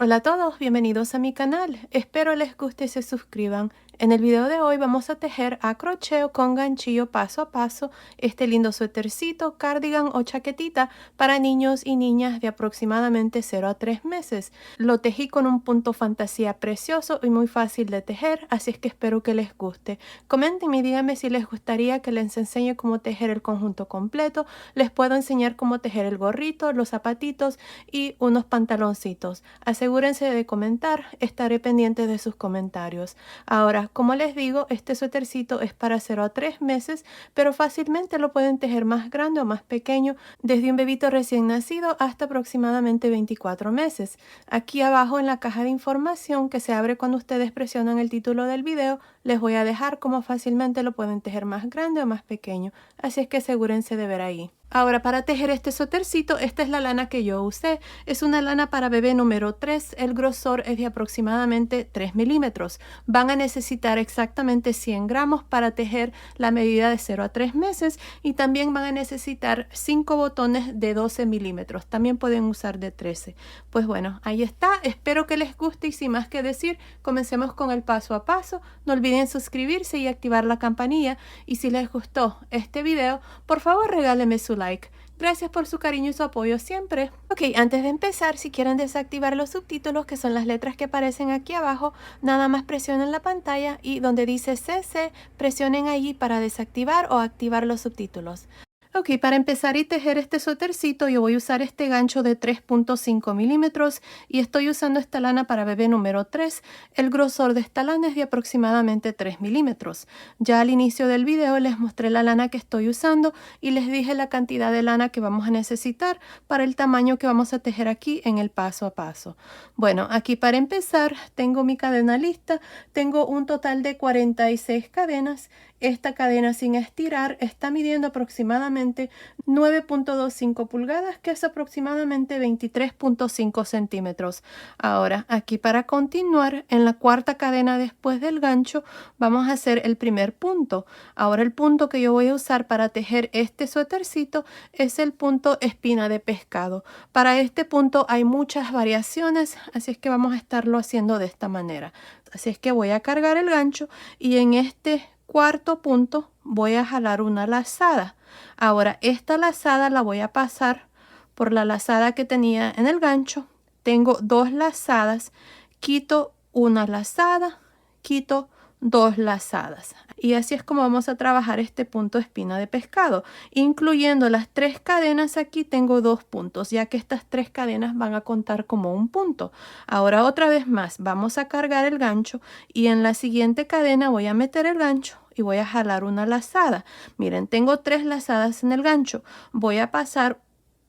Hola a todos, bienvenidos a mi canal. Espero les guste y se suscriban. En el video de hoy vamos a tejer a crochet con ganchillo paso a paso este lindo suétercito, cardigan o chaquetita para niños y niñas de aproximadamente 0 a 3 meses. Lo tejí con un punto fantasía precioso y muy fácil de tejer, así es que espero que les guste. Comenten y díganme si les gustaría que les enseñe cómo tejer el conjunto completo. Les puedo enseñar cómo tejer el gorrito, los zapatitos y unos pantaloncitos. Asegúrense de comentar, estaré pendiente de sus comentarios. Ahora, como les digo, este suétercito es para 0 a 3 meses, pero fácilmente lo pueden tejer más grande o más pequeño, desde un bebito recién nacido hasta aproximadamente 24 meses. Aquí abajo en la caja de información que se abre cuando ustedes presionan el título del video, les voy a dejar cómo fácilmente lo pueden tejer más grande o más pequeño, así es que asegúrense de ver ahí. Ahora, para tejer este suétercito, esta es la lana que yo usé. Es una lana para bebé número 3. El grosor es de aproximadamente 3 milímetros. Van a necesitar exactamente 100 gramos para tejer la medida de 0 a 3 meses y también van a necesitar 5 botones de 12 milímetros. También pueden usar de 13. Pues bueno, ahí está. Espero que les guste y sin más que decir, comencemos con el paso a paso. No olviden suscribirse y activar la campanilla. Y si les gustó este video, por favor regálenme su like. Gracias por su cariño y su apoyo siempre. Ok, antes de empezar, si quieren desactivar los subtítulos, que son las letras que aparecen aquí abajo, nada más presionen la pantalla y donde dice CC, presionen allí para desactivar o activar los subtítulos. Ok, para empezar y tejer este suétercito yo voy a usar este gancho de 3.5 milímetros y estoy usando esta lana para bebé número 3. El grosor de esta lana es de aproximadamente 3 milímetros. Ya al inicio del video les mostré la lana que estoy usando y les dije la cantidad de lana que vamos a necesitar para el tamaño que vamos a tejer aquí en el paso a paso. Bueno, aquí para empezar tengo mi cadena lista. Tengo un total de 46 cadenas. Esta cadena sin estirar está midiendo aproximadamente 9.25 pulgadas, que es aproximadamente 23.5 centímetros. Ahora, aquí para continuar, en la cuarta cadena después del gancho, vamos a hacer el primer punto. Ahora el punto que yo voy a usar para tejer este suétercito es el punto espina de pescado. Para este punto hay muchas variaciones, así es que vamos a estarlo haciendo de esta manera. Así es que voy a cargar el gancho y en este cuarto punto voy a jalar una lazada. Ahora esta lazada la voy a pasar por la lazada que tenía en el gancho. Tengo dos lazadas, quito una lazada, quito dos lazadas. Y así es como vamos a trabajar este punto espina de pescado. Incluyendo las 3 cadenas, aquí tengo 2 puntos, ya que estas 3 cadenas van a contar como un punto. Ahora otra vez más, vamos a cargar el gancho y en la siguiente cadena voy a meter el gancho y voy a jalar una lazada. Miren, tengo 3 lazadas en el gancho. Voy a pasar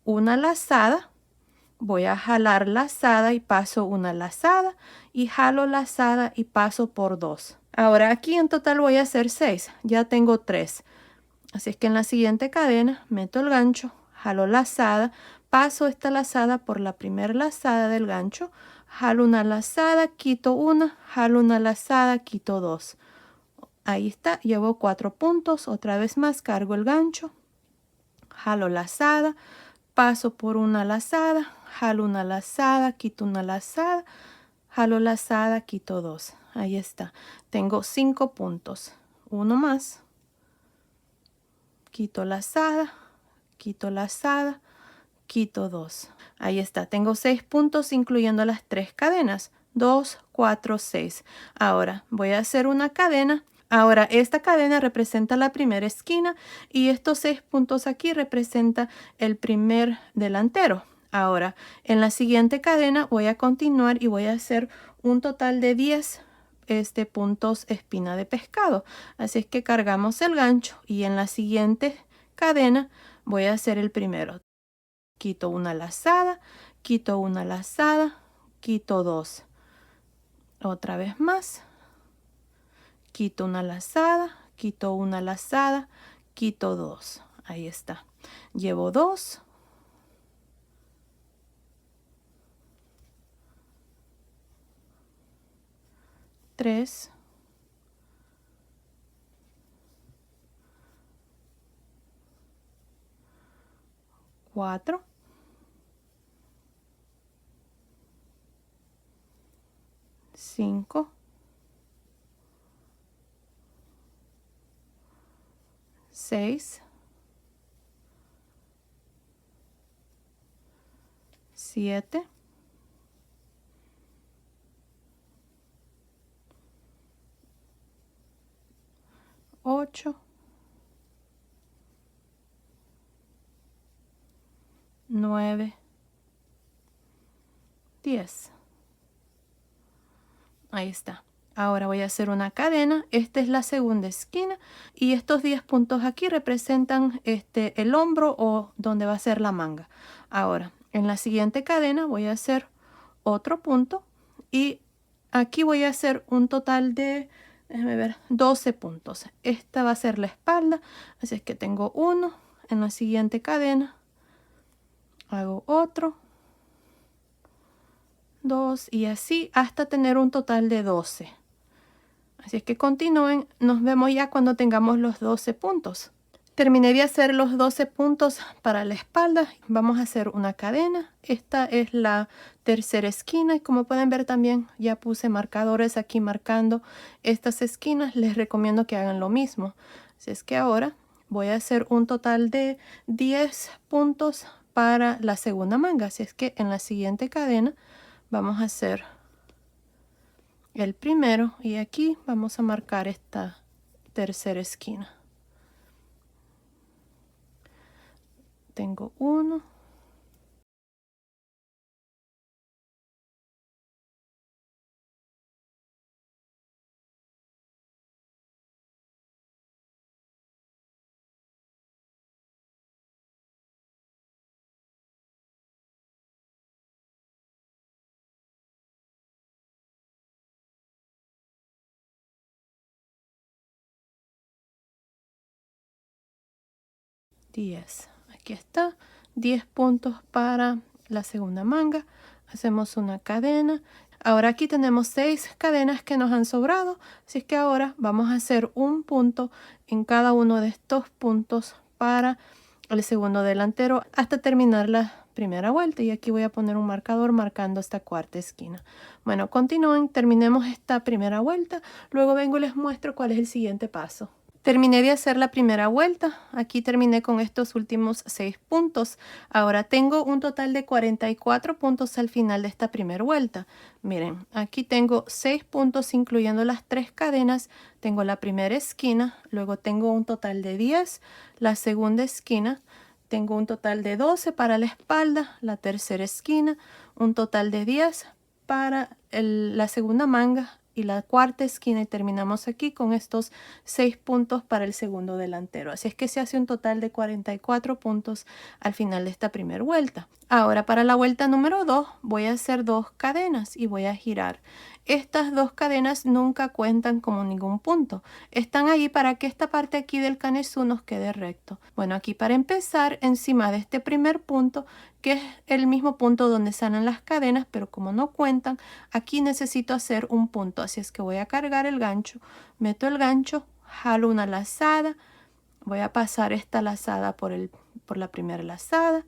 una lazada. Voy a jalar lazada y paso una lazada y jalo lazada y paso por 2. Ahora aquí en total voy a hacer 6. Ya tengo 3. Así es que en la siguiente cadena meto el gancho, jalo lazada, paso esta lazada por la primera lazada del gancho, jalo una lazada, quito una, jalo una lazada, quito 2. Ahí está, llevo 4 puntos. Otra vez más cargo el gancho, jalo lazada, paso por una lazada, jalo una lazada, quito una lazada, jalo lazada, quito 2. Ahí está. Tengo 5 puntos. Uno más. Quito lazada, quito lazada, quito 2. Ahí está. Tengo 6 puntos incluyendo las 3 cadenas. 2, 4, 6. Ahora voy a hacer una cadena. Ahora, esta cadena representa la primera esquina y estos 6 puntos aquí representan el primer delantero. Ahora, en la siguiente cadena voy a continuar y voy a hacer un total de 10 puntos espina de pescado. Así es que cargamos el gancho y en la siguiente cadena voy a hacer el primero. Quito una lazada, quito una lazada, quito 2. Otra vez más. Quito una lazada, quito una lazada, quito 2. Ahí está. Llevo 2. 3. 4. 5, 6, 7, 8, 9, 10. Ahí está. Ahora voy a hacer una cadena. Esta es la segunda esquina y estos 10 puntos aquí representan el hombro o donde va a ser la manga. Ahora, en la siguiente cadena voy a hacer otro punto y aquí voy a hacer un total de, déjame ver, 12 puntos. Esta va a ser la espalda, así es que tengo uno. En la siguiente cadena hago otro, 2 y así hasta tener un total de 12. Así es que continúen, nos vemos ya cuando tengamos los 12 puntos. Terminé de hacer los 12 puntos para la espalda. Vamos a hacer una cadena. Esta es la tercera esquina y como pueden ver también ya puse marcadores aquí marcando estas esquinas. Les recomiendo que hagan lo mismo. Así es que ahora voy a hacer un total de 10 puntos para la segunda manga. Así es que en la siguiente cadena vamos a hacer el primero y aquí vamos a marcar esta tercera esquina. Tengo uno, diez. Aquí está, 10 puntos para la segunda manga. Hacemos una cadena. Ahora aquí tenemos 6 cadenas que nos han sobrado, así es que ahora vamos a hacer un punto en cada uno de estos puntos para el segundo delantero hasta terminar la primera vuelta. Y aquí voy a poner un marcador marcando esta cuarta esquina. Bueno, continúen, terminemos esta primera vuelta, luego vengo y les muestro cuál es el siguiente paso. Terminé de hacer la primera vuelta. Aquí terminé con estos últimos 6 puntos. Ahora tengo un total de 44 puntos al final de esta primera vuelta. Miren, aquí tengo 6 puntos incluyendo las 3 cadenas. Tengo la primera esquina, luego tengo un total de 10, la segunda esquina. Tengo un total de 12 para la espalda, la tercera esquina, un total de 10 para la segunda manga y la cuarta esquina y terminamos aquí con estos 6 puntos para el segundo delantero. Así es que se hace un total de 44 puntos al final de esta primera vuelta. Ahora para la vuelta número 2 voy a hacer 2 cadenas y voy a girar. Estas 2 cadenas nunca cuentan como ningún punto. Están ahí para que esta parte aquí del canesú nos quede recto. Bueno, aquí para empezar, encima de este primer punto, que es el mismo punto donde salen las cadenas, pero como no cuentan, aquí necesito hacer un punto. Así es que voy a cargar el gancho, meto el gancho, jalo una lazada, voy a pasar esta lazada por la primera lazada,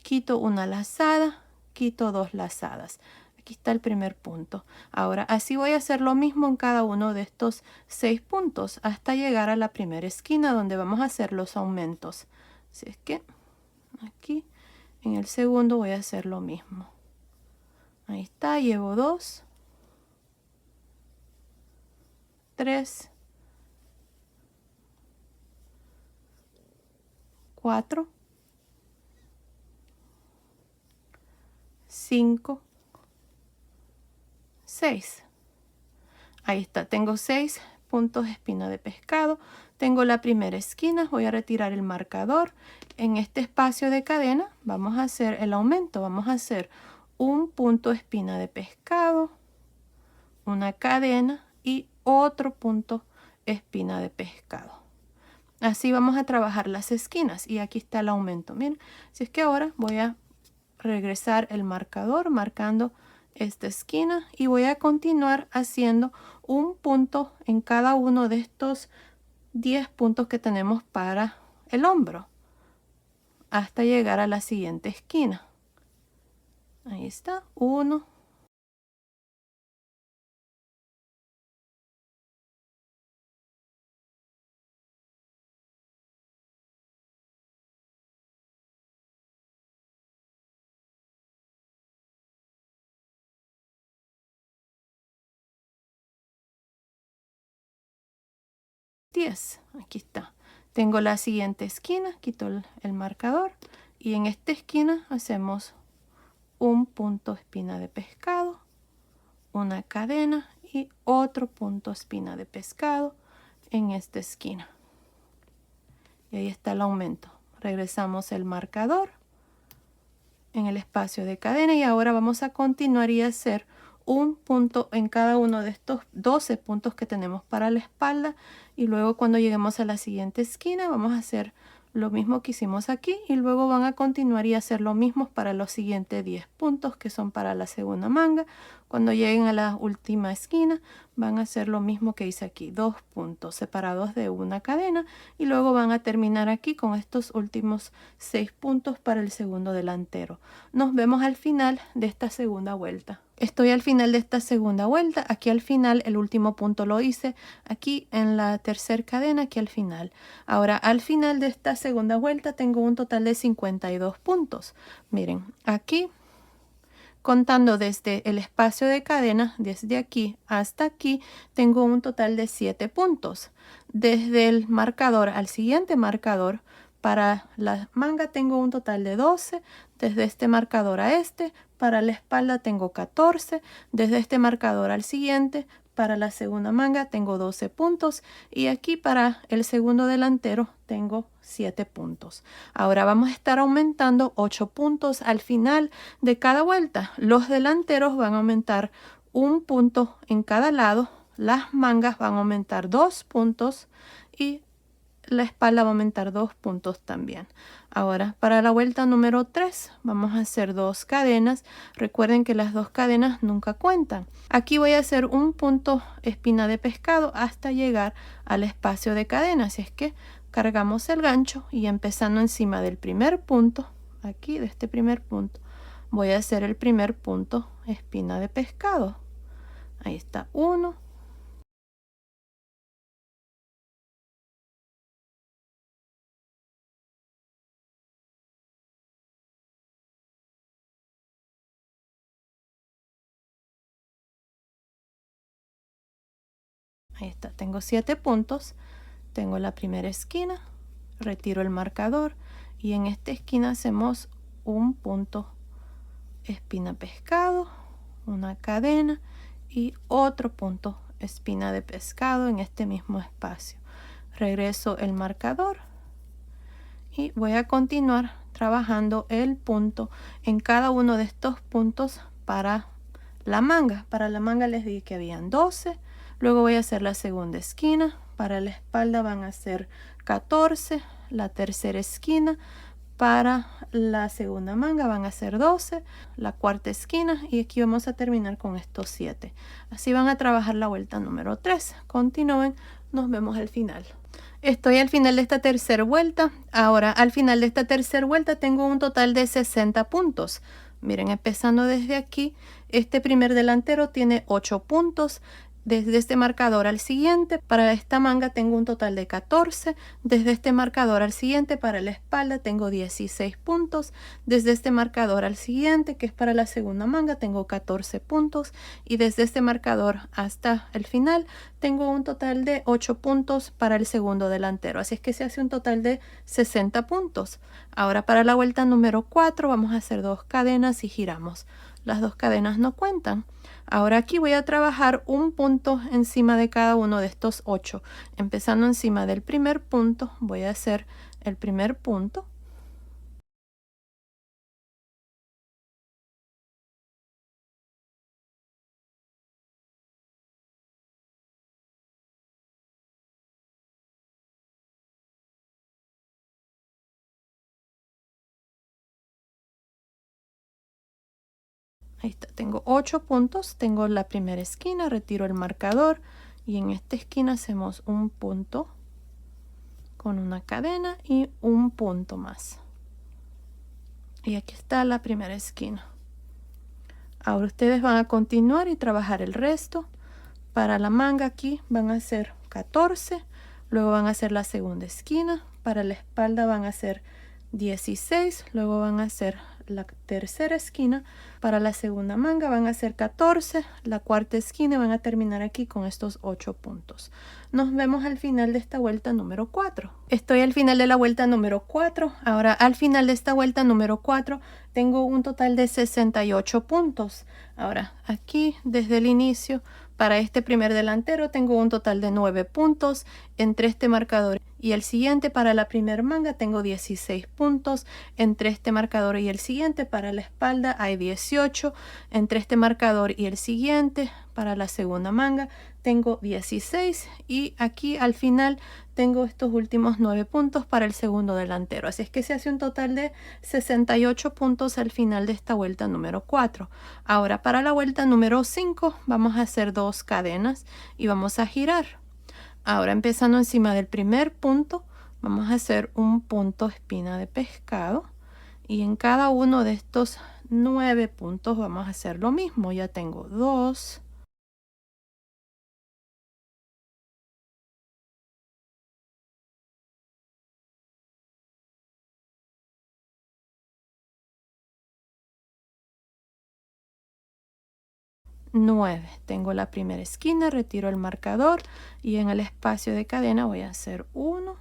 quito una lazada, quito 2 lazadas. Aquí está el primer punto. Ahora así voy a hacer lo mismo en cada uno de estos 6 puntos hasta llegar a la primera esquina donde vamos a hacer los aumentos. Así es que aquí en el segundo voy a hacer lo mismo. Ahí está, llevo 2, 3, 4, 5, 6. Ahí está, tengo 6 puntos espina de pescado. Tengo la primera esquina, voy a retirar el marcador. En este espacio de cadena vamos a hacer el aumento. Vamos a hacer un punto espina de pescado, una cadena y otro punto espina de pescado. Así vamos a trabajar las esquinas y aquí está el aumento. Miren, si es que ahora voy a regresar el marcador marcando esta esquina y voy a continuar haciendo un punto en cada uno de estos 10 puntos que tenemos para el hombro hasta llegar a la siguiente esquina. Ahí está, 1, 10. Aquí está. Tengo la siguiente esquina, quito el marcador y en esta esquina hacemos un punto espina de pescado, una cadena y otro punto espina de pescado en esta esquina. Y ahí está el aumento. Regresamos el marcador en el espacio de cadena y ahora vamos a continuar y hacer un punto en cada uno de estos 12 puntos que tenemos para la espalda, y luego cuando lleguemos a la siguiente esquina vamos a hacer lo mismo que hicimos aquí y luego van a continuar y hacer lo mismo para los siguientes 10 puntos que son para la segunda manga. Cuando lleguen a la última esquina van a hacer lo mismo que hice aquí, 2 puntos separados de una cadena, y luego van a terminar aquí con estos últimos 6 puntos para el segundo delantero. Nos vemos al final de esta segunda vuelta. Estoy al final de esta segunda vuelta. Aquí al final el último punto lo hice aquí en la tercera cadena, aquí al final. Ahora al final de esta segunda vuelta tengo un total de 52 puntos. Miren, aquí contando desde el espacio de cadena, desde aquí hasta aquí, tengo un total de 7 puntos. Desde el marcador al siguiente marcador, para la manga tengo un total de 12. Desde este marcador a este, para la espalda tengo 14. Desde este marcador al siguiente, para la segunda manga tengo 12 puntos. Y aquí para el segundo delantero tengo 7 puntos. Ahora vamos a estar aumentando 8 puntos al final de cada vuelta. Los delanteros van a aumentar un punto en cada lado. Las mangas van a aumentar 2 puntos y la espalda va a aumentar 2 puntos también. Ahora para la vuelta número 3 vamos a hacer 2 cadenas. Recuerden que las 2 cadenas nunca cuentan. Aquí voy a hacer un punto espina de pescado hasta llegar al espacio de cadena. Así es que cargamos el gancho y empezando encima del primer punto, aquí de este primer punto, voy a hacer el primer punto espina de pescado. Ahí está 1. Ahí está, tengo 7 puntos. Tengo la primera esquina, retiro el marcador y en esta esquina hacemos un punto espina pescado, una cadena y otro punto espina de pescado en este mismo espacio. Regreso el marcador y voy a continuar trabajando el punto en cada uno de estos puntos para la manga. Para la manga les dije que habían 12. Luego voy a hacer la segunda esquina. Para la espalda van a ser 14. La tercera esquina. Para la segunda manga van a ser 12. La cuarta esquina. Y aquí vamos a terminar con estos 7. Así van a trabajar la vuelta número 3. Continúen. Nos vemos al final. Estoy al final de esta tercera vuelta. Ahora al final de esta tercera vuelta tengo un total de 60 puntos. Miren, empezando desde aquí, este primer delantero tiene 8 puntos. Desde este marcador al siguiente, para esta manga tengo un total de 14. Desde este marcador al siguiente, para la espalda, tengo 16 puntos. Desde este marcador al siguiente, que es para la segunda manga, tengo 14 puntos. Y desde este marcador hasta el final, tengo un total de 8 puntos para el segundo delantero. Así es que se hace un total de 60 puntos. Ahora para la vuelta número 4 vamos a hacer 2 cadenas y giramos. Las 2 cadenas no cuentan. Ahora aquí voy a trabajar un punto encima de cada uno de estos 8. Empezando encima del primer punto, voy a hacer el primer punto. Ahí está, tengo 8 puntos, tengo la primera esquina, retiro el marcador y en esta esquina hacemos un punto con una cadena y un punto más. Y aquí está la primera esquina. Ahora ustedes van a continuar y trabajar el resto. Para la manga aquí van a hacer 14, luego van a hacer la segunda esquina. Para la espalda van a hacer 16, luego van a hacer la tercera esquina. Para la segunda manga van a ser 14, la cuarta esquina van a terminar aquí con estos 8 puntos. Nos vemos al final de esta vuelta número 4. Estoy al final de la vuelta número 4. Ahora al final de esta vuelta número 4 tengo un total de 68 puntos. Ahora aquí desde el inicio para este primer delantero tengo un total de 9 puntos entre este marcador y el siguiente. Para la primera manga tengo 16 puntos entre este marcador y el siguiente. Para la espalda hay 18 entre este marcador y el siguiente. Para la segunda manga tengo 16 y aquí al final tengo estos últimos 9 puntos para el segundo delantero. Así es que se hace un total de 68 puntos al final de esta vuelta número 4. Ahora para la vuelta número 5 vamos a hacer 2 cadenas y vamos a girar. Ahora empezando encima del primer punto vamos a hacer un punto espina de pescado y en cada uno de estos 9 puntos vamos a hacer lo mismo. Ya tengo 2, 9. Tengo la primera esquina, retiro el marcador y en el espacio de cadena voy a hacer 1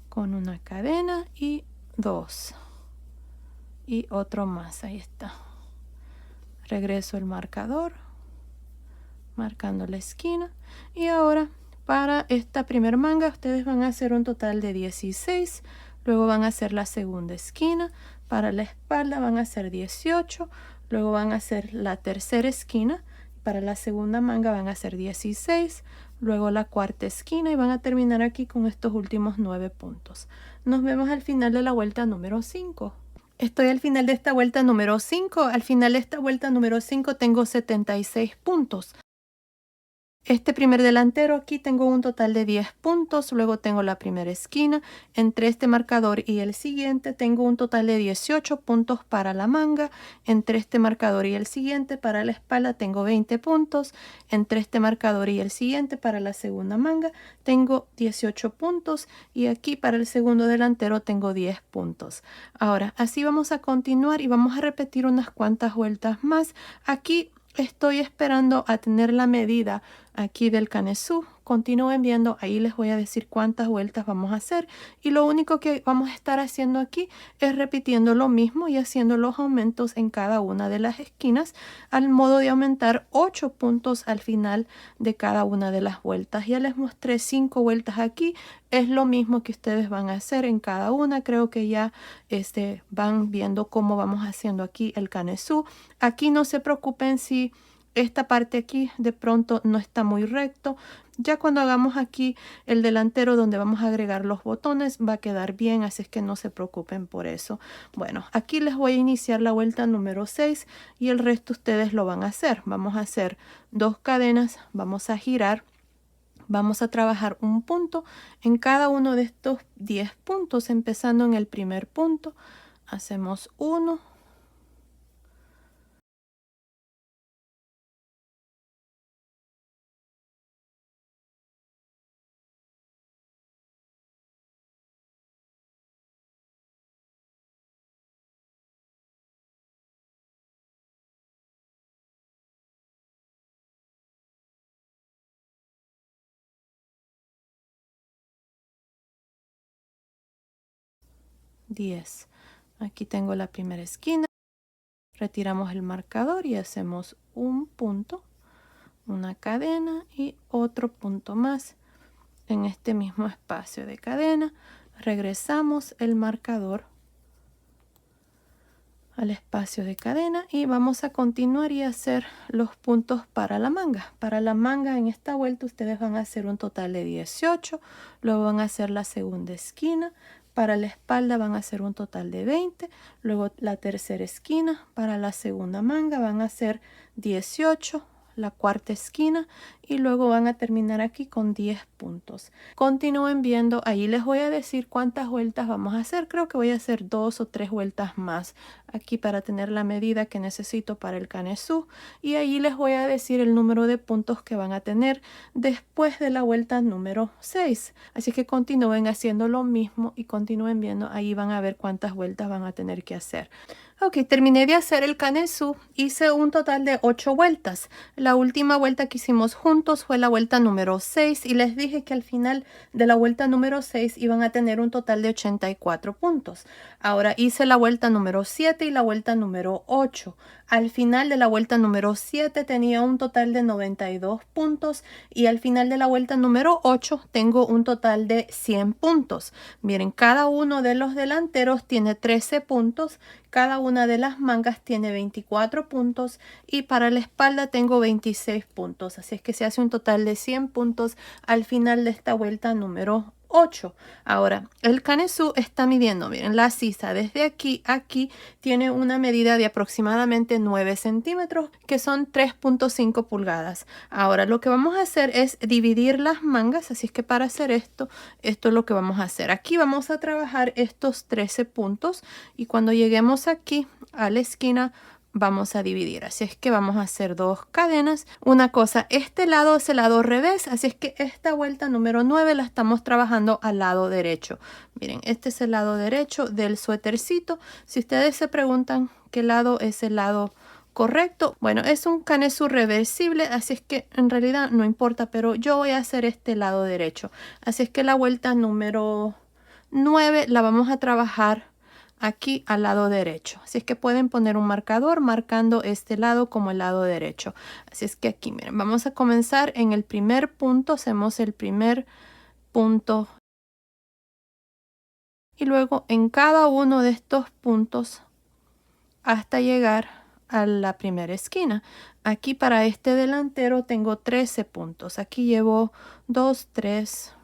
con una cadena y 2 y otro más. Ahí está. Regreso el marcador marcando la esquina y ahora para esta primera manga ustedes van a hacer un total de 16. Luego van a hacer la segunda esquina. Para la espalda van a hacer 18. Luego van a hacer la tercera esquina. Para la segunda manga van a hacer 16. Luego la cuarta esquina y van a terminar aquí con estos últimos 9 puntos. Nos vemos al final de la vuelta número 5. Estoy al final de esta vuelta número 5. Al final de esta vuelta número 5 tengo 76 puntos. Este primer delantero aquí tengo un total de 10 puntos, luego tengo la primera esquina, entre este marcador y el siguiente tengo un total de 18 puntos para la manga, entre este marcador y el siguiente para la espalda tengo 20 puntos, entre este marcador y el siguiente para la segunda manga tengo 18 puntos y aquí para el segundo delantero tengo 10 puntos. Ahora así vamos a continuar y vamos a repetir unas cuantas vueltas más. Aquí estoy esperando a tener la medida aquí del canesú. Continúen viendo, ahí les voy a decir cuántas vueltas vamos a hacer y lo único que vamos a estar haciendo aquí es repitiendo lo mismo y haciendo los aumentos en cada una de las esquinas al modo de aumentar 8 puntos al final de cada una de las vueltas. Ya les mostré 5 vueltas aquí, es lo mismo que ustedes van a hacer en cada una. Creo que ya van viendo cómo vamos haciendo aquí el canesú. Aquí no se preocupen si esta parte aquí de pronto no está muy recto. Ya cuando hagamos aquí el delantero donde vamos a agregar los botones va a quedar bien, así es que no se preocupen por eso. Bueno, aquí les voy a iniciar la vuelta número 6 y el resto ustedes lo van a hacer. Vamos a hacer 2 cadenas, vamos a girar, vamos a trabajar un punto en cada uno de estos 10 puntos, empezando en el primer punto. Hacemos 1, 10. Aquí tengo la primera esquina. Retiramos el marcador y hacemos un punto, una cadena y otro punto más en este mismo espacio de cadena. Regresamos el marcador al espacio de cadena y vamos a continuar y hacer los puntos para la manga. Para la manga en esta vuelta ustedes van a hacer un total de 18, luego van a hacer la segunda esquina. Para la espalda van a hacer un total de 20, luego la tercera esquina. Para la segunda manga van a hacer 18, la cuarta esquina y luego van a terminar aquí con 10 puntos. Continúen viendo, ahí les voy a decir cuántas vueltas vamos a hacer. Creo que voy a hacer 2 o 3 vueltas más aquí para tener la medida que necesito para el canesú y ahí les voy a decir el número de puntos que van a tener después de la vuelta número 6. Así que continúen haciendo lo mismo y continúen viendo, ahí van a ver cuántas vueltas van a tener que hacer. Ok, terminé de hacer el canesú. Hice un total de 8 vueltas. La última vuelta que hicimos juntos fue la vuelta número 6 y les dije que al final de la vuelta número 6 iban a tener un total de 84 puntos. Ahora hice la vuelta número 7 y la vuelta número 8. Al final de la vuelta número 7 tenía un total de 92 puntos y al final de la vuelta número 8 tengo un total de 100 puntos. Miren, cada uno de los delanteros tiene 13 puntos. Cada una de las mangas tiene 24 puntos y para la espalda tengo 26 puntos. Así es que se hace un total de 100 puntos al final de esta vuelta número 8. Ahora, el canesú está midiendo, miren, la sisa desde aquí a aquí tiene una medida de aproximadamente 9 centímetros, que son 3.5 pulgadas. Ahora, lo que vamos a hacer es dividir las mangas, así es que para hacer esto es lo que vamos a hacer. Aquí vamos a trabajar estos 13 puntos y cuando lleguemos aquí a la esquina vamos a dividir, así es que vamos a hacer 2 cadenas. Una cosa, este lado es el lado revés, así es que esta vuelta número 9 la estamos trabajando al lado derecho. Miren, este es el lado derecho del suétercito. Si ustedes se preguntan qué lado es el lado correcto, bueno, es un canesú reversible, así es que en realidad no importa, pero yo voy a hacer este lado derecho. Así es que la vuelta número 9 la vamos a trabajar aquí al lado derecho. Así es que pueden poner un marcador marcando este lado como el lado derecho. Así es que aquí, miren, vamos a comenzar en el primer punto. Hacemos el primer punto y luego en cada uno de estos puntos hasta llegar a la primera esquina. Aquí para este delantero tengo 13 puntos. Aquí llevo 2, 3.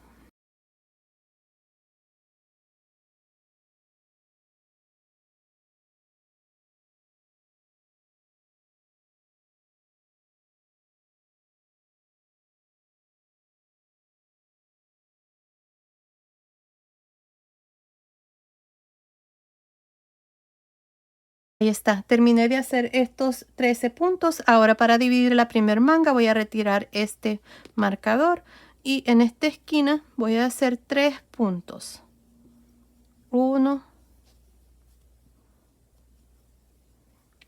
Ahí está, terminé de hacer estos 13 puntos. Ahora para dividir la primer manga voy a retirar este marcador y en esta esquina voy a hacer 3 puntos. 1,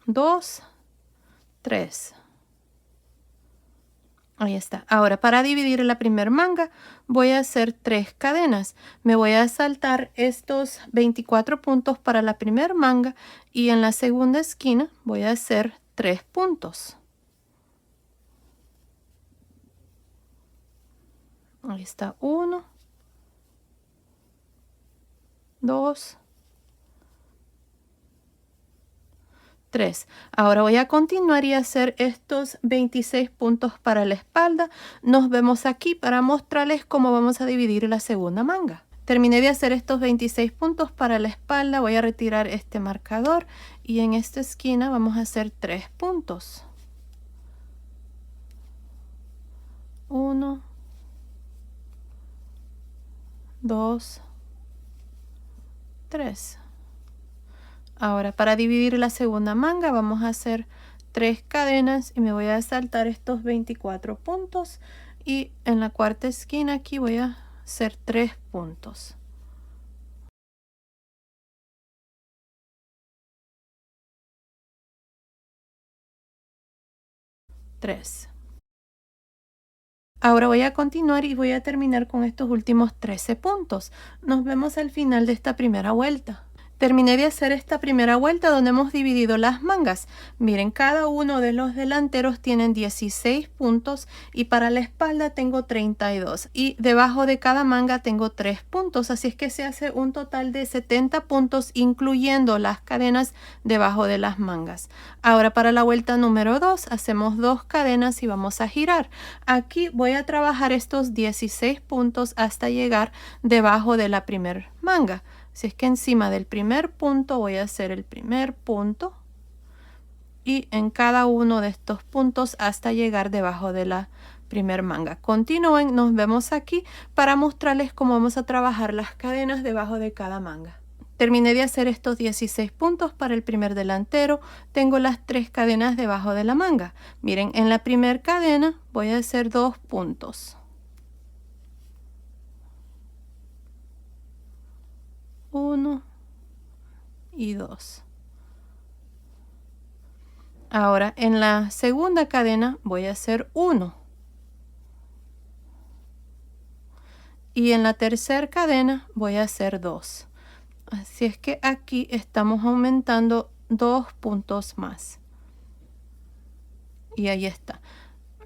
2, 3. Ahí está. Ahora para dividir la primer manga voy a hacer 3 cadenas. Me voy a saltar estos 24 puntos para la primer manga y en la segunda esquina voy a hacer 3 puntos. Ahí está, 1, 2, 3. Ahora voy a continuar y hacer estos 26 puntos para la espalda. Nos vemos aquí para mostrarles cómo vamos a dividir la segunda manga. Terminé de hacer estos 26 puntos para la espalda. Voy a retirar este marcador y en esta esquina vamos a hacer 3 puntos. 1, 2, 3. Ahora para dividir la segunda manga vamos a hacer 3 cadenas y me voy a saltar estos 24 puntos y en la cuarta esquina aquí voy a hacer 3 puntos. 3. Ahora voy a continuar y voy a terminar con estos últimos 13 puntos. Nos vemos al final de esta primera vuelta. Terminé de hacer esta primera vuelta donde hemos dividido las mangas. Miren, cada uno de los delanteros tienen 16 puntos y para la espalda tengo 32 y debajo de cada manga tengo 3 puntos, así es que se hace un total de 70 puntos incluyendo las cadenas debajo de las mangas. Ahora para la vuelta número 2 hacemos 2 cadenas y vamos a girar. Aquí voy a trabajar estos 16 puntos hasta llegar debajo de la primer manga. Si es que encima del primer punto voy a hacer el primer punto y en cada uno de estos puntos hasta llegar debajo de la primer manga. Continúen, nos vemos aquí para mostrarles cómo vamos a trabajar las cadenas debajo de cada manga. Terminé de hacer estos 16 puntos para el primer delantero. Tengo las 3 cadenas debajo de la manga. Miren, en la primera cadena voy a hacer 2 puntos. 1 y 2. Ahora en la segunda cadena voy a hacer 1. Y en la tercera cadena voy a hacer 2. Así es que aquí estamos aumentando 2 puntos más. Y ahí está.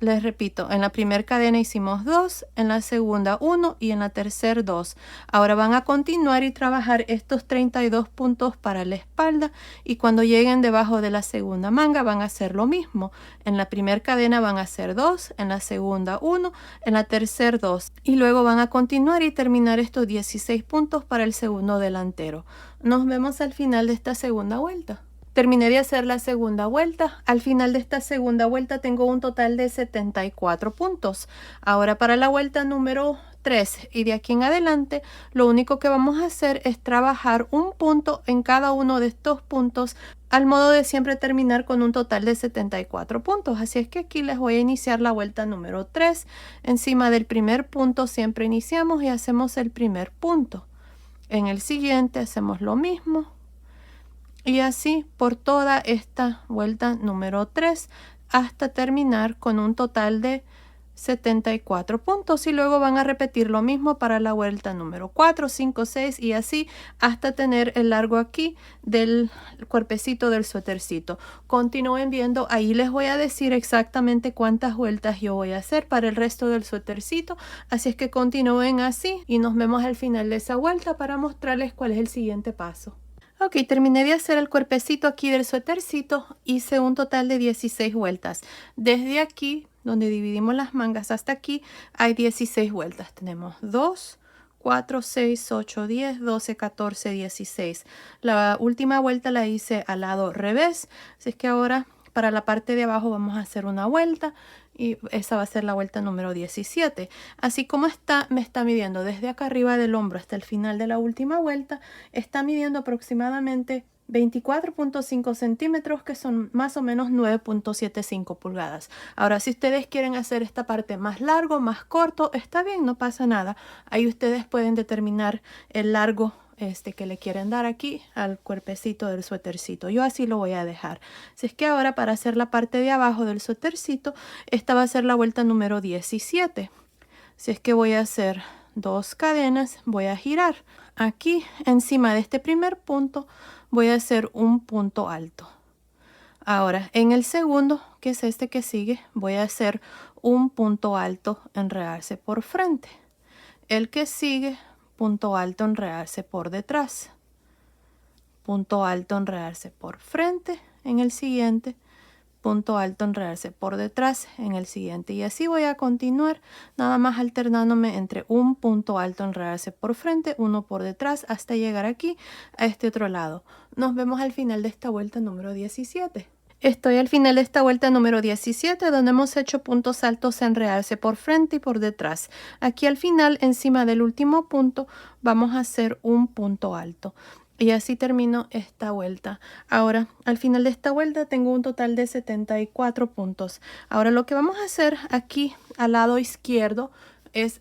Les repito, en la primera cadena hicimos 2, en la segunda 1 y en la tercera 2. Ahora van a continuar y trabajar estos 32 puntos para la espalda, y cuando lleguen debajo de la segunda manga van a hacer lo mismo. En la primera cadena van a hacer 2, en la segunda 1, en la tercera 2. Y luego van a continuar y terminar estos 16 puntos para el segundo delantero. Nos vemos al final de esta segunda vuelta. Terminé de hacer la segunda vuelta. Al final de esta segunda vuelta tengo un total de 74 puntos. Ahora para la vuelta número 3 y de aquí en adelante, lo único que vamos a hacer es trabajar un punto en cada uno de estos puntos, al modo de siempre terminar con un total de 74 puntos. Así es que aquí les voy a iniciar la vuelta número 3. Encima del primer punto siempre iniciamos y hacemos el primer punto. En el siguiente hacemos lo mismo. Y así por toda esta vuelta número 3 hasta terminar con un total de 74 puntos, y luego van a repetir lo mismo para la vuelta número 4, 5, 6 y así hasta tener el largo aquí del cuerpecito del suétercito. Continúen viendo, ahí les voy a decir exactamente cuántas vueltas yo voy a hacer para el resto del suétercito, así es que continúen así y nos vemos al final de esa vuelta para mostrarles cuál es el siguiente paso. Ok, terminé de hacer el cuerpecito aquí del suétercito. Hice un total de 16 vueltas. Desde aquí, donde dividimos las mangas, hasta aquí hay 16 vueltas. Tenemos 2, 4, 6, 8, 10, 12, 14, 16. La última vuelta la hice al lado revés. Así es que ahora para la parte de abajo vamos a hacer una vuelta. Y esa va a ser la vuelta número 17. Así como está, me está midiendo desde acá arriba del hombro hasta el final de la última vuelta. Está midiendo aproximadamente 24.5 centímetros, que son más o menos 9.75 pulgadas. Ahora, si ustedes quieren hacer esta parte más largo, más corto, está bien, no pasa nada. Ahí ustedes pueden determinar el largo que le quieren dar aquí al cuerpecito del suétercito. Yo así lo voy a dejar. Así es que ahora para hacer la parte de abajo del suétercito, esta va a ser la vuelta número 17. Así es que voy a hacer 2 cadenas, voy a girar. Aquí encima de este primer punto voy a hacer un punto alto. Ahora en el segundo, que es este que sigue, voy a hacer un punto alto, enredarse por frente. El que sigue, punto alto, enredarse por detrás, punto alto, enredarse por frente en el siguiente, punto alto, enredarse por detrás en el siguiente, y así voy a continuar, nada más alternándome entre un punto alto, enredarse por frente, uno por detrás, hasta llegar aquí a este otro lado. Nos vemos al final de esta vuelta número 17. Estoy al final de esta vuelta número 17, donde hemos hecho puntos altos, enredarse por frente y por detrás. Aquí al final, encima del último punto, vamos a hacer un punto alto. Y así termino esta vuelta. Ahora, al final de esta vuelta tengo un total de 74 puntos. Ahora lo que vamos a hacer aquí al lado izquierdo es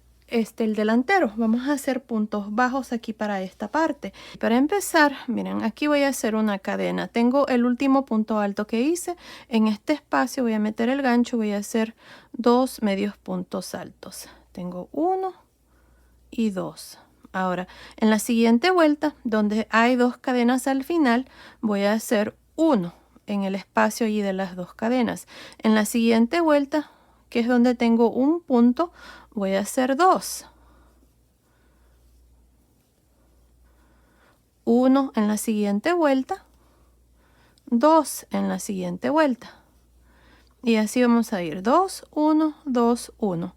el delantero. Vamos a hacer puntos bajos aquí para esta parte. Para empezar, miren, aquí voy a hacer una cadena. Tengo el último punto alto que hice. En este espacio voy a meter el gancho, voy a hacer 2 medios puntos altos. Tengo 1 y 2. Ahora, en la siguiente vuelta, donde hay 2 cadenas al final, voy a hacer 1 en el espacio allí de las 2 cadenas. En la siguiente vuelta, que es donde tengo un punto, voy a hacer 2. 1 en la siguiente vuelta, 2 en la siguiente vuelta. Y así vamos a ir 2, 1, 2, 1.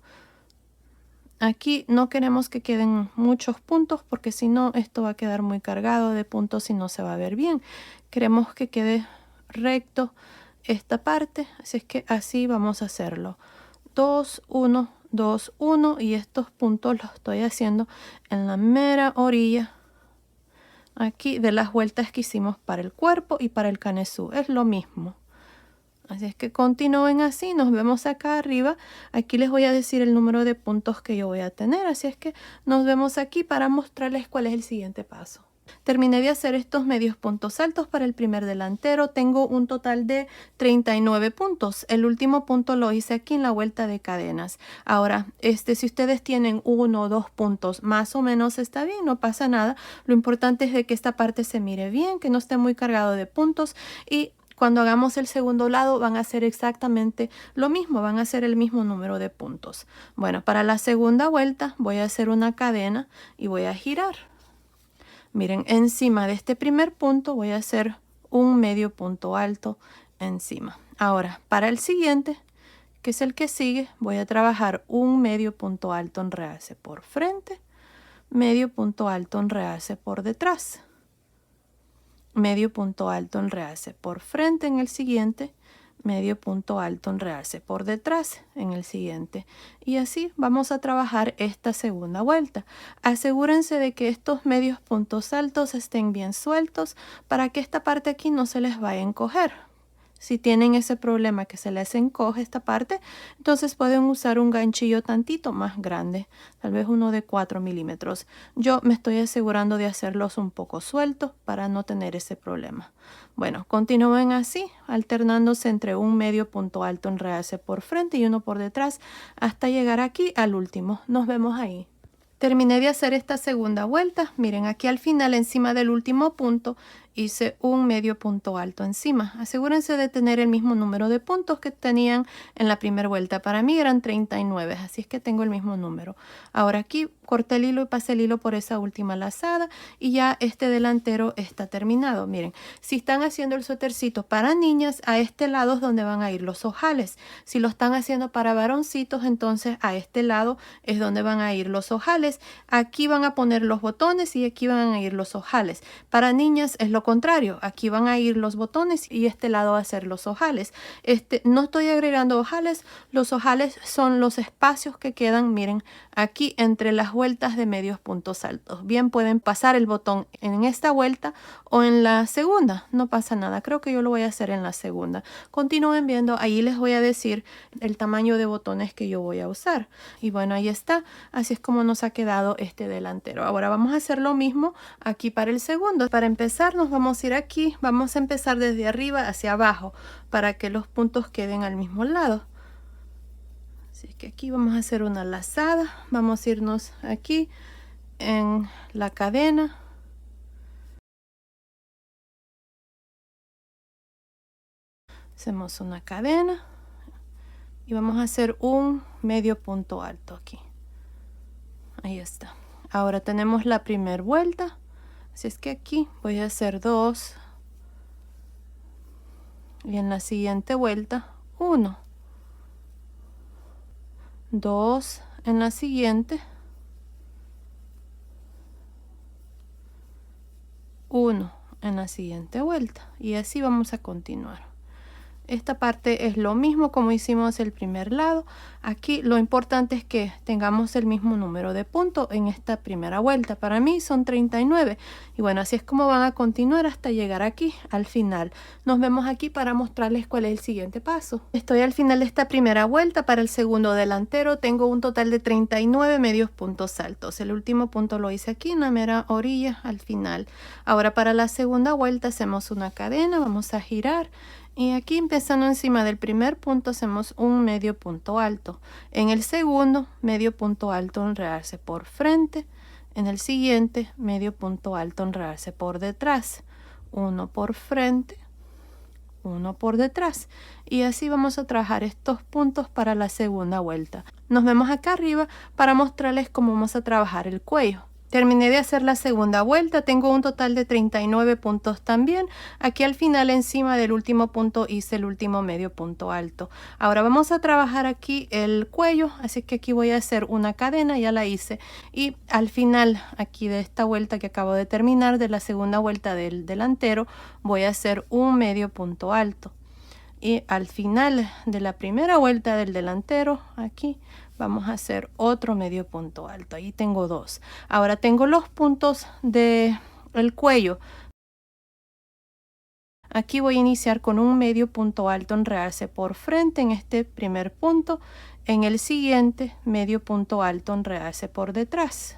Aquí no queremos que queden muchos puntos, porque si no esto va a quedar muy cargado de puntos y no se va a ver bien. Queremos que quede recto esta parte, así es que así vamos a hacerlo. 2, 1, 2, 1, y estos puntos los estoy haciendo en la mera orilla aquí de las vueltas que hicimos para el cuerpo y para el canesú. Es lo mismo. Así es que continúen así, nos vemos acá arriba. Aquí les voy a decir el número de puntos que yo voy a tener, así es que nos vemos aquí para mostrarles cuál es el siguiente paso. Terminé de hacer estos medios puntos altos para el primer delantero. Tengo un total de 39 puntos. El último punto lo hice aquí en la vuelta de cadenas. Ahora, si ustedes tienen 1 o 2 puntos, más o menos está bien, no pasa nada. Lo importante es de que esta parte se mire bien, que no esté muy cargado de puntos, y cuando hagamos el segundo lado van a hacer exactamente lo mismo, van a hacer el mismo número de puntos. Bueno, para la segunda vuelta voy a hacer una cadena y voy a girar. Miren, encima de este primer punto voy a hacer un medio punto alto encima. Ahora, para el siguiente, que es el que sigue, voy a trabajar un medio punto alto en realce por frente, medio punto alto en realce por detrás, medio punto alto en realce por frente en el siguiente, medio punto alto en realce por detrás en el siguiente, y así vamos a trabajar esta segunda vuelta. Asegúrense de que estos medios puntos altos estén bien sueltos para que esta parte aquí no se les vaya a encoger. Si tienen ese problema que se les encoge esta parte, entonces pueden usar un ganchillo tantito más grande, tal vez uno de 4 milímetros. Yo me estoy asegurando de hacerlos un poco sueltos para no tener ese problema. Bueno, continúen así, alternándose entre un medio punto alto en realce por frente y uno por detrás hasta llegar aquí al último. Nos vemos ahí. Terminé de hacer esta segunda vuelta. Miren, aquí al final, encima del último punto, hice un medio punto alto encima. Asegúrense de tener el mismo número de puntos que tenían en la primera vuelta. Para mí eran 39, así es que tengo el mismo número. Ahora aquí corté el hilo y pasé el hilo por esa última lazada y ya este delantero está terminado. Miren, si están haciendo el suétercito para niñas, a este lado es donde van a ir los ojales. Si lo están haciendo para varoncitos, entonces a este lado es donde van a ir los ojales. Aquí van a poner los botones y aquí van a ir los ojales. Para niñas es lo contrario, aquí van a ir los botones y este lado va a ser los ojales. No estoy agregando ojales, los ojales son los espacios que quedan, miren, aquí entre las vueltas de medios puntos altos. Bien, pueden pasar el botón en esta vuelta o en la segunda, no pasa nada. Creo que yo lo voy a hacer en la segunda. Continúen viendo, ahí les voy a decir el tamaño de botones que yo voy a usar. Y bueno, ahí está, así es como nos ha quedado este delantero. Ahora vamos a hacer lo mismo aquí para el segundo. Para empezar nos vamos a ir aquí, vamos a empezar desde arriba hacia abajo para que los puntos queden al mismo lado. Así que aquí vamos a hacer una lazada, vamos a irnos aquí en la cadena. Hacemos una cadena y vamos a hacer un medio punto alto aquí. Ahí está. Ahora tenemos la primera vuelta, así es que aquí voy a hacer 2 y en la siguiente vuelta 1, 2 en la siguiente, 1 en la siguiente vuelta, y así vamos a continuar. Esta parte es lo mismo como hicimos el primer lado. Aquí lo importante es que tengamos el mismo número de puntos en esta primera vuelta. Para mí son 39. Y bueno, así es como van a continuar hasta llegar aquí al final. Nos vemos aquí para mostrarles cuál es el siguiente paso. Estoy al final de esta primera vuelta. Para el segundo delantero tengo un total de 39 medios puntos altos. El último punto lo hice aquí en la mera orilla al final. Ahora para la segunda vuelta hacemos una cadena. Vamos a girar. Y aquí empezando encima del primer punto hacemos un medio punto alto. En el segundo, medio punto alto en realce por frente. En el siguiente, medio punto alto en realce por detrás. Uno por frente, uno por detrás. Y así vamos a trabajar estos puntos para la segunda vuelta. Nos vemos acá arriba para mostrarles cómo vamos a trabajar el cuello. Terminé de hacer la segunda vuelta, tengo un total de 39 puntos también. Aquí al final encima del último punto hice el último medio punto alto. Ahora vamos a trabajar aquí el cuello, así que aquí voy a hacer una cadena, ya la hice. Y al final aquí de esta vuelta que acabo de terminar, de la segunda vuelta del delantero, voy a hacer un medio punto alto. Y al final de la primera vuelta del delantero, aquí vamos a hacer otro medio punto alto. Ahí tengo 2. Ahora tengo los puntos del cuello. Aquí voy a iniciar con un medio punto alto en realce por frente en este primer punto. En el siguiente, medio punto alto en realce por detrás.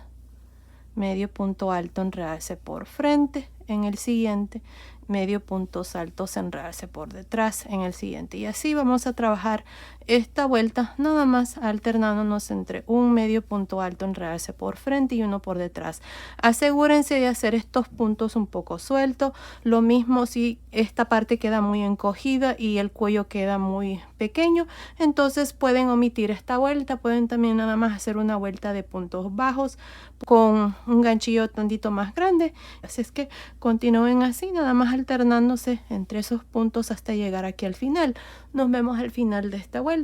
medio punto alto, enredarse por frente en el siguiente, medio puntos altos, enredarse por detrás en el siguiente, y así vamos a trabajar esta vuelta nada más alternándonos entre un medio punto alto, enredarse por frente y uno por detrás. Asegúrense de hacer estos puntos un poco sueltos. Lo mismo si esta parte queda muy encogida y el cuello queda muy pequeño, entonces pueden omitir esta vuelta. Pueden también nada más hacer una vuelta de puntos bajos con un ganchillo tantito más grande. Así es que continúen así, nada más alternándose entre esos puntos hasta llegar aquí al final. Nos vemos al final de esta vuelta.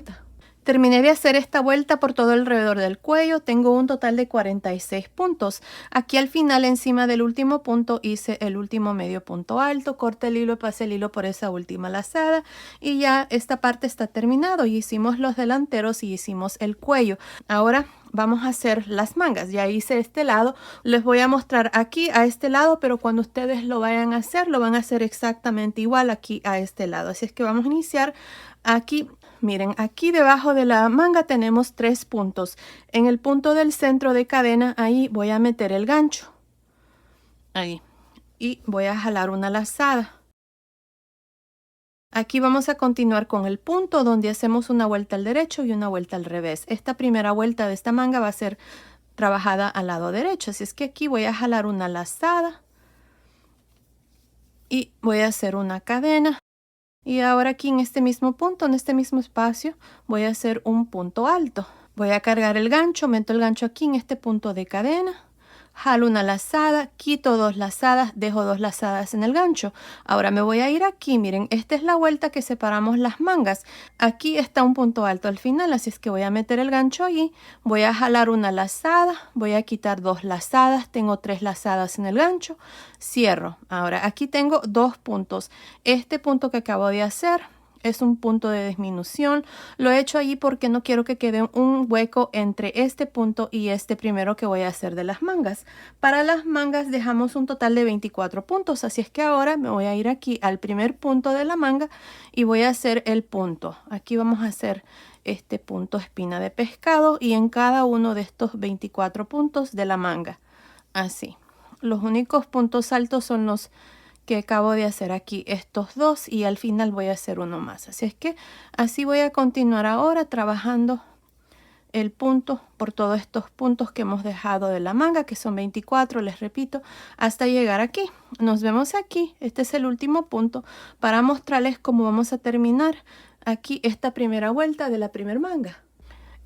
Terminé de hacer esta vuelta por todo alrededor del cuello. Tengo un total de 46 puntos. Aquí al final, encima del último punto, hice el último medio punto alto, corté el hilo y pasé el hilo por esa última lazada, y ya esta parte está terminado. Y hicimos los delanteros y hicimos el cuello. Ahora vamos a hacer las mangas. Ya hice este lado, les voy a mostrar aquí a este lado, pero cuando ustedes lo vayan a hacer, lo van a hacer exactamente igual aquí a este lado. Así es que vamos a iniciar aquí. Miren, aquí debajo de la manga tenemos 3 puntos. En el punto del centro de cadena, ahí voy a meter el gancho. Ahí. Y voy a jalar una lazada. Aquí vamos a continuar con el punto donde hacemos una vuelta al derecho y una vuelta al revés. Esta primera vuelta de esta manga va a ser trabajada al lado derecho. Así es que aquí voy a jalar una lazada. Y voy a hacer una cadena. Y ahora aquí en este mismo punto, en este mismo espacio, voy a hacer un punto alto. Voy a cargar el gancho, meto el gancho aquí en este punto de cadena, jalo una lazada, quito 2 lazadas, dejo 2 lazadas en el gancho. Ahora me voy a ir aquí, miren, esta es la vuelta que separamos las mangas. Aquí está un punto alto al final, así es que voy a meter el gancho allí, voy a jalar una lazada, voy a quitar 2 lazadas, tengo 3 lazadas en el gancho, cierro. Ahora aquí tengo 2 puntos. Este punto que acabo de hacer es un punto de disminución. Lo he hecho allí porque no quiero que quede un hueco entre este punto y este primero que voy a hacer de las mangas. Para las mangas dejamos un total de 24 puntos. Así es que ahora me voy a ir aquí al primer punto de la manga y voy a hacer el punto. Aquí vamos a hacer este punto espina de pescado y en cada uno de estos 24 puntos de la manga. Así. Los únicos puntos altos son los que acabo de hacer aquí, estos 2, y al final voy a hacer uno más. Así es que así voy a continuar ahora trabajando el punto por todos estos puntos que hemos dejado de la manga, que son 24, les repito, hasta llegar aquí. Nos vemos aquí. Este es el último punto para mostrarles cómo vamos a terminar aquí esta primera vuelta de la primera manga.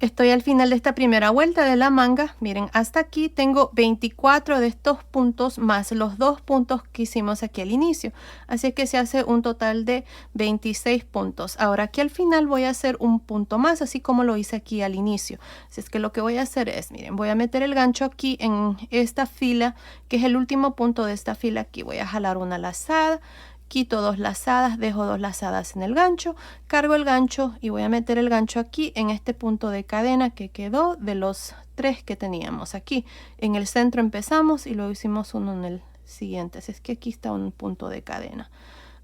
Estoy al final de esta primera vuelta de la manga. Miren, hasta aquí tengo 24 de estos puntos más los 2 puntos que hicimos aquí al inicio. Así que se hace un total de 26 puntos. Ahora aquí al final voy a hacer un punto más, así como lo hice aquí al inicio. Así es que lo que voy a hacer es, miren, voy a meter el gancho aquí en esta fila, que es el último punto de esta fila. Aquí voy a jalar una lazada. Quito 2 lazadas, dejo 2 lazadas en el gancho, cargo el gancho y voy a meter el gancho aquí en este punto de cadena que quedó de los 3 que teníamos aquí. En el centro empezamos y luego hicimos uno en el siguiente, así es que aquí está un punto de cadena.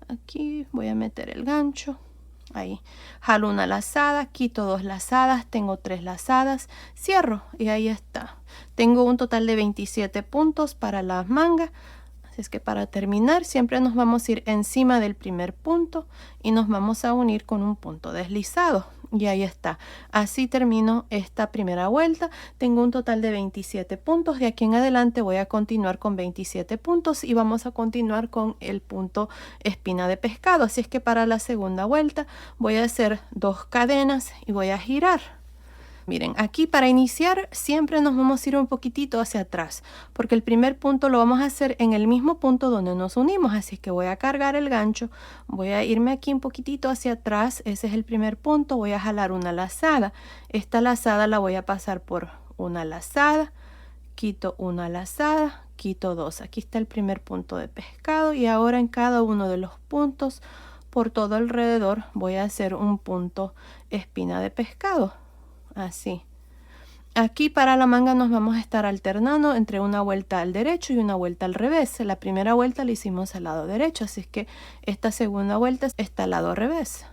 Aquí voy a meter el gancho, ahí, jalo una lazada, quito 2 lazadas, tengo 3 lazadas, cierro y ahí está. Tengo un total de 27 puntos para las mangas. Así es que para terminar siempre nos vamos a ir encima del primer punto y nos vamos a unir con un punto deslizado. Y ahí está. Así termino esta primera vuelta. Tengo un total de 27 puntos. De aquí en adelante voy a continuar con 27 puntos y vamos a continuar con el punto espina de pescado. Así es que para la segunda vuelta voy a hacer 2 cadenas y voy a girar. Miren, aquí para iniciar siempre nos vamos a ir un poquitito hacia atrás, porque el primer punto lo vamos a hacer en el mismo punto donde nos unimos, así que voy a cargar el gancho, voy a irme aquí un poquitito hacia atrás, ese es el primer punto, voy a jalar una lazada, esta lazada la voy a pasar por una lazada, quito una lazada, quito 2, aquí está el primer punto de pescado y ahora en cada uno de los puntos por todo alrededor voy a hacer un punto espina de pescado. Así. Aquí para la manga nos vamos a estar alternando entre una vuelta al derecho y una vuelta al revés. La primera vuelta la hicimos al lado derecho, así es que esta segunda vuelta está al lado revés.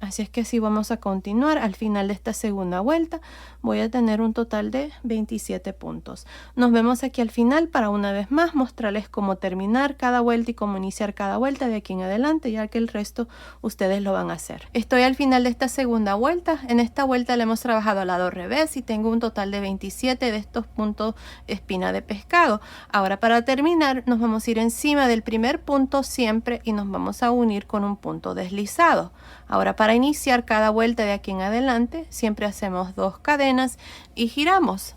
Así es que si vamos a continuar, al final de esta segunda vuelta voy a tener un total de 27 puntos. Nos vemos aquí al final para una vez más mostrarles cómo terminar cada vuelta y cómo iniciar cada vuelta de aquí en adelante, ya que el resto ustedes lo van a hacer. Estoy al final de esta segunda vuelta. En esta vuelta le hemos trabajado al lado revés y tengo un total de 27 de estos puntos espina de pescado. Ahora, para terminar, nos vamos a ir encima del primer punto siempre y nos vamos a unir con un punto deslizado. Ahora, para iniciar cada vuelta de aquí en adelante, siempre hacemos 2 cadenas y giramos.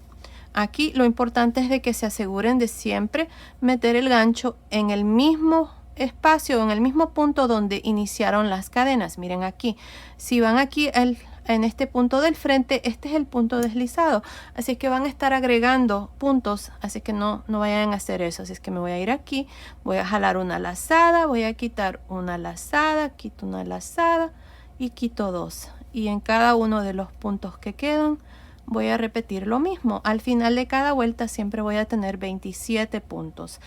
Aquí lo importante es de que se aseguren de siempre meter el gancho en el mismo espacio, en el mismo punto donde iniciaron las cadenas. Miren aquí, si van aquí en este punto del frente, este es el punto deslizado, así es que van a estar agregando puntos, así que no vayan a hacer eso. Así es que me voy a ir aquí, voy a jalar una lazada, voy a quitar una lazada, quito una lazada y quito 2, y en cada uno de los puntos que quedan voy a repetir lo mismo. Al final de cada vuelta siempre voy a tener 27 puntos.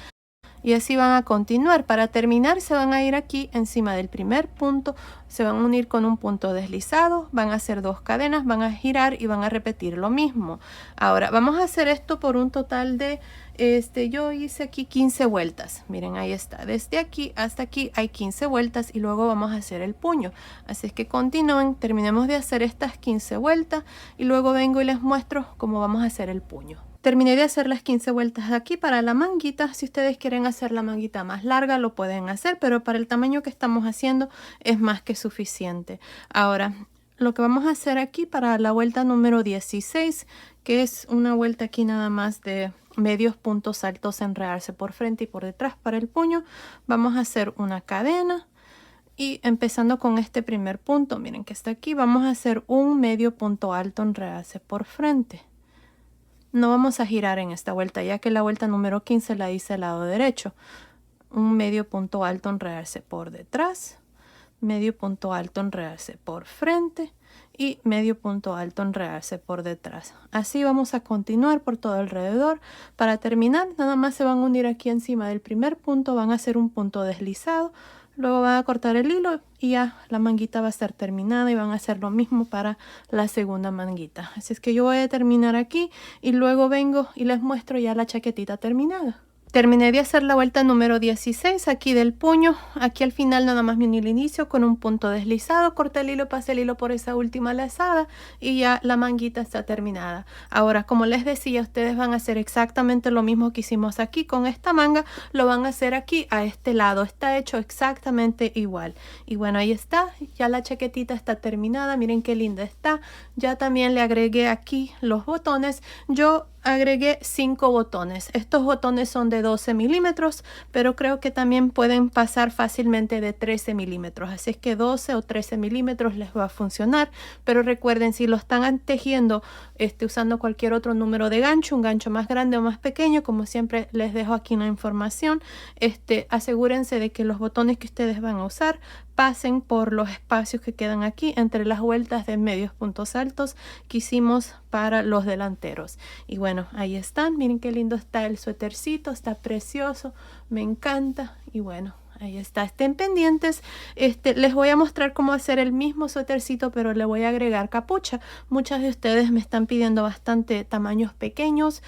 Y así van a continuar. Para terminar se van a ir aquí encima del primer punto, se van a unir con un punto deslizado, van a hacer 2 cadenas, van a girar y van a repetir lo mismo. Ahora vamos a hacer esto por un total de, yo hice aquí 15 vueltas. Miren, ahí está. Desde aquí hasta aquí hay 15 vueltas y luego vamos a hacer el puño. Así es que continúen, terminemos de hacer estas 15 vueltas y luego vengo y les muestro cómo vamos a hacer el puño. Terminé de hacer las 15 vueltas aquí para la manguita. Si ustedes quieren hacer la manguita más larga, lo pueden hacer, pero para el tamaño que estamos haciendo es más que suficiente. Ahora, lo que vamos a hacer aquí para la vuelta número 16, que es una vuelta aquí nada más de medios puntos altos, enredarse por frente y por detrás para el puño, vamos a hacer una cadena. Y empezando con este primer punto, miren que está aquí, vamos a hacer un medio punto alto, enredarse por frente. No vamos a girar en esta vuelta, ya que la vuelta número 15 la hice al lado derecho. Un medio punto alto, enredarse por detrás, medio punto alto, enredarse por frente y medio punto alto, enredarse por detrás. Así vamos a continuar por todo alrededor. Para terminar, nada más se van a unir aquí encima del primer punto, van a hacer un punto deslizado. Luego van a cortar el hilo y ya la manguita va a estar terminada y van a hacer lo mismo para la segunda manguita. Así es que yo voy a terminar aquí y luego vengo y les muestro ya la chaquetita terminada. Terminé de hacer la vuelta número 16 aquí del puño. Aquí al final nada más me uní el inicio con un punto deslizado, corté el hilo, pasé el hilo por esa última lazada y ya la manguita está terminada. Ahora, como les decía, ustedes van a hacer exactamente lo mismo que hicimos aquí con esta manga, lo van a hacer aquí a este lado. Está hecho exactamente igual. Y bueno, ahí está, ya la chaquetita está terminada. Miren qué linda está. Ya también le agregué aquí los botones. Yo agregué 5 botones. Estos botones son de 12 milímetros, pero creo que también pueden pasar fácilmente de 13 milímetros. Así es que 12 o 13 milímetros les va a funcionar. Pero recuerden, si lo están tejiendo usando cualquier otro número de gancho, un gancho más grande o más pequeño, como siempre les dejo aquí una información, asegúrense de que los botones que ustedes van a usar pasen por los espacios que quedan aquí entre las vueltas de medios puntos altos que hicimos para los delanteros. Y bueno, ahí están. Miren qué lindo está el suétercito, está precioso, me encanta. Y bueno, ahí está, estén pendientes. Les voy a mostrar cómo hacer el mismo suétercito, pero le voy a agregar capucha. Muchas de ustedes me están pidiendo bastante tamaños pequeños,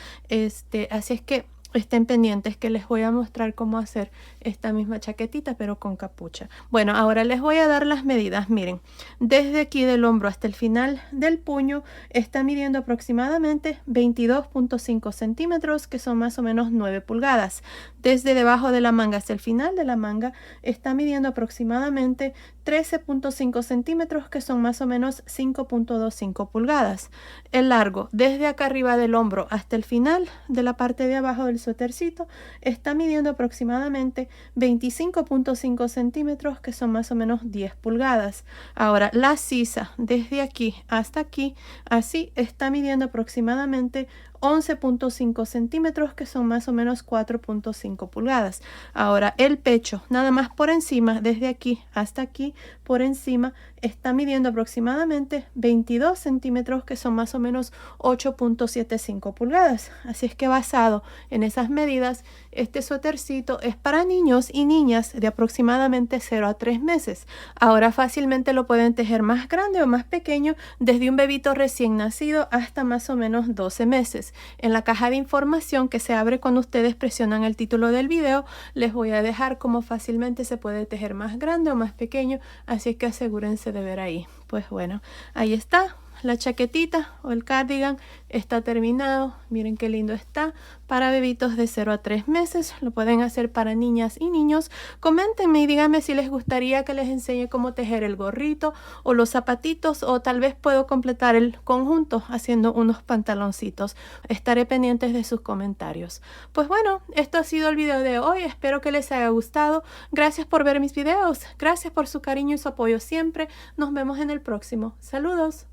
así es que estén pendientes que les voy a mostrar cómo hacer esta misma chaquetita pero con capucha. Bueno, ahora les voy a dar las medidas. Miren, desde aquí del hombro hasta el final del puño está midiendo aproximadamente 22.5 centímetros, que son más o menos 9 pulgadas. Desde debajo de la manga hasta el final de la manga está midiendo aproximadamente 13.5 centímetros, que son más o menos 5.25 pulgadas. El largo desde acá arriba del hombro hasta el final de la parte de abajo del suétercito está midiendo aproximadamente 25.5 centímetros, que son más o menos 10 pulgadas. Ahora la sisa desde aquí hasta aquí, así está midiendo aproximadamente 11.5 centímetros, que son más o menos 4.5 pulgadas. Ahora el pecho, nada más por encima, desde aquí hasta aquí, por encima, está midiendo aproximadamente 22 centímetros, que son más o menos 8.75 pulgadas. Así es que basado en esas medidas Este suétercito es para niños y niñas de aproximadamente 0 a 3 meses. Ahora fácilmente lo pueden tejer más grande o más pequeño, desde un bebito recién nacido hasta más o menos 12 meses. En la caja de información que se abre cuando ustedes presionan el título del video, les voy a dejar cómo fácilmente se puede tejer más grande o más pequeño, así que asegúrense de ver ahí. Pues bueno, ahí está. La chaquetita o el cardigan está terminado. Miren qué lindo está. Para bebitos de 0 a 3 meses. Lo pueden hacer para niñas y niños. Coméntenme y díganme si les gustaría que les enseñe cómo tejer el gorrito o los zapatitos, o tal vez puedo completar el conjunto haciendo unos pantaloncitos. Estaré pendientes de sus comentarios. Pues bueno, esto ha sido el video de hoy. Espero que les haya gustado. Gracias por ver mis videos. Gracias por su cariño y su apoyo siempre. Nos vemos en el próximo. Saludos.